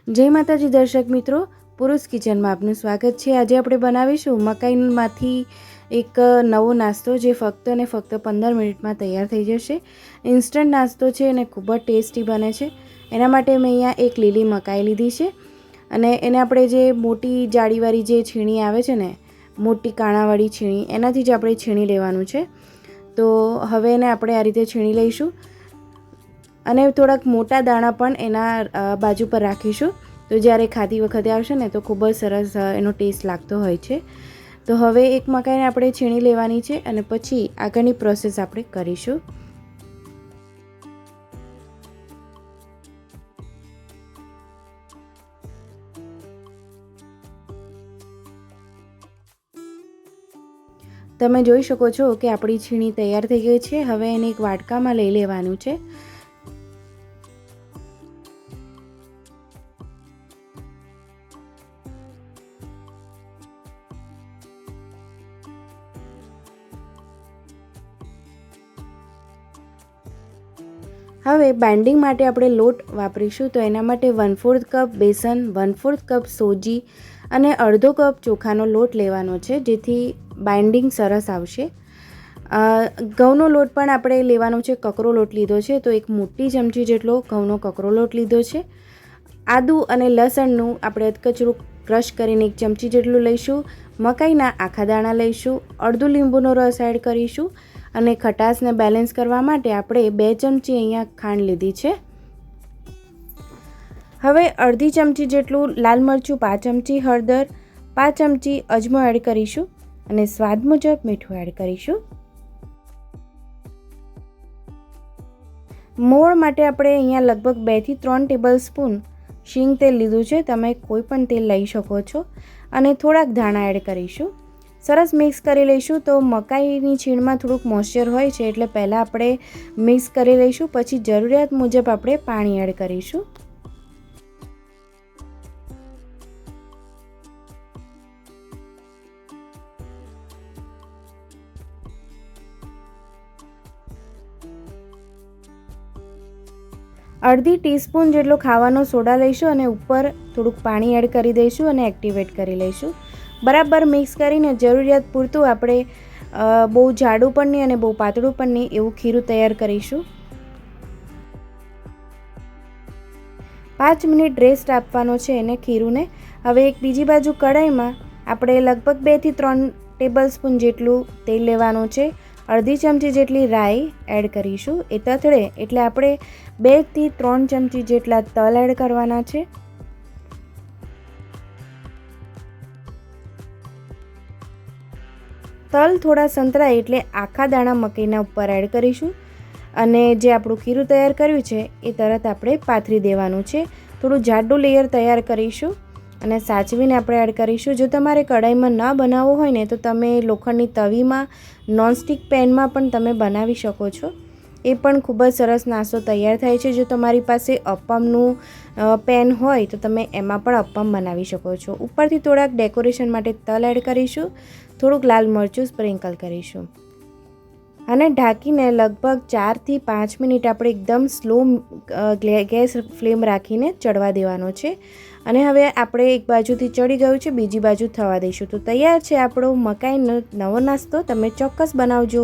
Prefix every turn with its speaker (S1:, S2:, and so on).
S1: જય માતાજી દર્શક મિત્રો, પુરુષ કિચનમાં આપનું સ્વાગત છે। આજે આપણે બનાવીશું મકાઈમાંથી એક નવો નાસ્તો જે ફક્ત અને ફક્ત 15 મિનિટમાં તૈયાર થઈ જશે। ઇન્સ્ટન્ટ નાસ્તો છે અને ખૂબ જ ટેસ્ટી બને છે। એના માટે મેં અહીંયા એક લીલી મકાઈ લીધી છે અને એને આપણે જે મોટી જાળીવાળી જે છીણી આવે છે ને, મોટી કાણાવાળી છીણી, એનાથી જ આપણે છીણી લેવાનું છે। તો હવે એને આપણે આ રીતે છીણી લઈશું અને થોડાક મોટા દાણા પણ એના બાજુ પર રાખીશું, તો જ્યારે ખાતી વખતે આવશે ને તો ખૂબ જ સરસ એનો ટેસ્ટ લાગતો હોય છે। તો હવે એક મકાઈને આપણે છીણી લેવાની છે અને પછી આગળની પ્રોસેસ આપણે કરીશું। તમે જોઈ શકો છો કે આપણી છીણી તૈયાર થઈ ગઈ છે। હવે એને એક વાટકામાં લઈ લેવાનું છે। હવે બાઇન્ડિંગ માટે આપણે લોટ વાપરીશું, તો એના માટે 1/4 કપ બેસન, 1/4 કપ સોજી અને અડધો કપ ચોખાનો લોટ લેવાનો છે, જેથી બાઇન્ડિંગ સરસ આવશે। ઘઉંનો લોટ પણ આપણે લેવાનો છે, કકરો લોટ લીધો છે, તો એક મોટી ચમચી જેટલો ઘઉંનો કકરો લોટ લીધો છે। આદુ અને લસણનું આપણે અધકચરું ક્રશ કરીને 1 ચમચી જેટલું લઈશું। મકાઈના આખા દાણા લઈશું, અડધું લીંબુનો રસ એડ કરીશું અને ખટાશને બેલેન્સ કરવા માટે આપણે 2 ચમચી અહીંયા ખાંડ લીધી છે। હવે અડધી ચમચી જેટલું લાલ મરચું, 5 ચમચી હળદર, 5 ચમચી અજમો એડ કરીશું અને સ્વાદ મુજબ મીઠું એડ કરીશું। મોણ માટે આપણે અહીંયા લગભગ 2 થી 3 ટેબલ સ્પૂન શીંગ તેલ લીધું છે, તમે કોઈ પણ તેલ લઈ શકો છો અને થોડાક ધાણા એડ કરીશું। સરસ મિક્સ કરી લઈશું। તો મકાઈની છીણમાં થોડુંક મોઇસ્ચર હોય છે, એટલે પહેલાં આપણે મિક્સ કરી લઈશું, પછી જરૂરિયાત મુજબ આપણે પાણી એડ કરીશું। અડધી ટીસ્પૂન જેટલો ખાવાનો સોડા લઈશું અને ઉપર થોડુંક પાણી એડ કરી દઈશું અને એક્ટિવેટ કરી લઈશું। બરાબર મિક્સ કરીને જરૂરિયાત પૂરતું આપણે બહુ જાડું પણ નહીં અને બહુ પાતળું પણ નહીં એવું ખીરું તૈયાર કરીશું। 5 મિનિટ રેસ્ટ આપવાનો છે એને ખીરુંને। હવે એક બીજી બાજુ કઢાઈમાં આપણે લગભગ 2 થી 3 ટેબલ સ્પૂન જેટલું તેલ લેવાનું છે। અડધી ચમચી જેટલી રાઈ એડ કરીશું। એ તતડે એટલે આપણે 2 થી 3 ચમચી જેટલા તલ એડ કરવાના છે। તલ થોડા સંતળાય એટલે આખા દાણા મકાઈના ઉપર એડ કરીશું અને જે આપણું ખીરું તૈયાર કર્યું છે એ તરત આપણે પાથરી દેવાનું છે। થોડું જાડું લેયર તૈયાર કરીશું અને સાચવીને આપણે એડ કરીશું। જો તમારે કઢાઈમાં ન બનાવવો હોય ને તો તમે લોખંડની તવીમાં, નોનસ્ટિક પેનમાં પણ તમે બનાવી શકો છો, એ પણ ખૂબ જ સરસ નાસ્તો તૈયાર થાય છે। જો તમારી પાસે અપ્પમનું પેન હોય તો તમે એમાં પણ અપ્પમ બનાવી શકો છો। ઉપરથી થોડાક ડેકોરેશન માટે તલ એડ કરીશું, થોડુંક લાલ મરચું સ્પ્રિંકલ કરીશું અને ઢાંકીને લગભગ 4 થી 5 મિનિટ આપણે એકદમ સ્લો ગેસ ફ્લેમ રાખીને ચડવા દેવાનો છે। અને હવે આપણે એક બાજુથી ચડી ગયું છે, બીજી બાજુ થવા દઈશું। તો તૈયાર છે આપણો મકાઈનો નવો નાસ્તો, તમે ચોક્કસ બનાવજો।